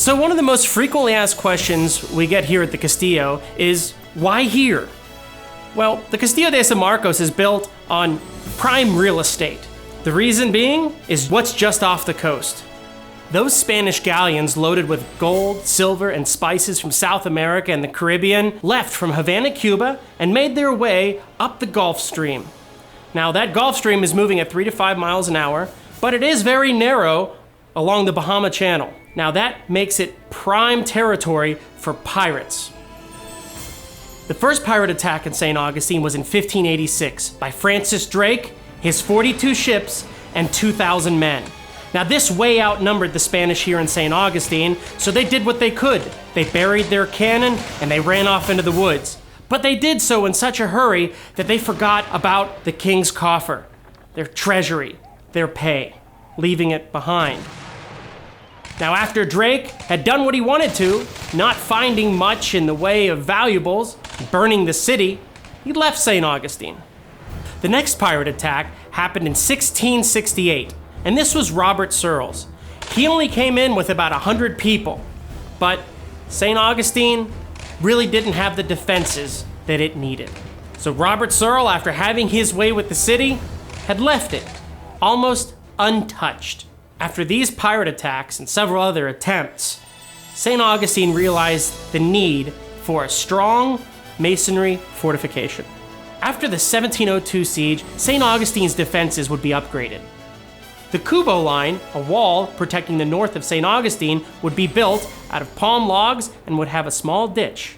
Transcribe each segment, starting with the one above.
So one of the most frequently asked questions we get here at the Castillo is, why here? Well, the Castillo de San Marcos is built on prime real estate. The reason being is what's just off the coast. Those Spanish galleons loaded with gold, silver, and spices from South America and the Caribbean left from Havana, Cuba, and made their way up the Gulf Stream. Now, that Gulf Stream is moving at 3 to 5 miles an hour, but it is very narrow along the Bahama Channel. Now, that makes it prime territory for pirates. The first pirate attack in St. Augustine was in 1586 by Francis Drake, his 42 ships, and 2,000 men. Now, this way outnumbered the Spanish here in St. Augustine, so they did what they could. They buried their cannon and they ran off into the woods. But they did so in such a hurry that they forgot about the king's coffer, their treasury, their pay, leaving it behind. Now, after Drake had done what he wanted to, not finding much in the way of valuables, burning the city, he left St. Augustine. The next pirate attack happened in 1668, and this was Robert Searles. He only came in with about 100 people, but St. Augustine really didn't have the defenses that it needed. So Robert Searles, after having his way with the city, had left it almost untouched. After these pirate attacks and several other attempts, St. Augustine realized the need for a strong masonry fortification. After the 1702 siege, St. Augustine's defenses would be upgraded. The Cubo line, a wall protecting the north of St. Augustine, would be built out of palm logs and would have a small ditch.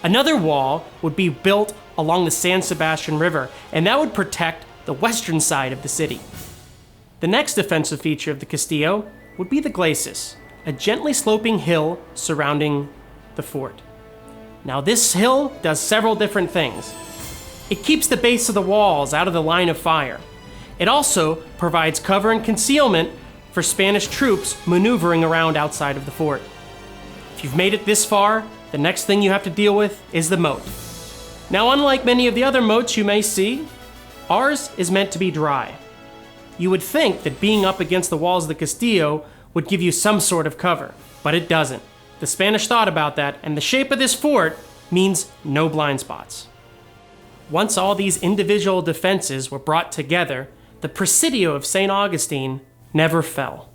Another wall would be built along the San Sebastian River, and that would protect the western side of the city. The next defensive feature of the Castillo would be the glacis, a gently sloping hill surrounding the fort. Now, this hill does several different things. It keeps the base of the walls out of the line of fire. It also provides cover and concealment for Spanish troops maneuvering around outside of the fort. If you've made it this far, the next thing you have to deal with is the moat. Now, unlike many of the other moats you may see, ours is meant to be dry. You would think that being up against the walls of the Castillo would give you some sort of cover, but it doesn't. The Spanish thought about that, and the shape of this fort means no blind spots. Once all these individual defenses were brought together, the Presidio of St. Augustine never fell.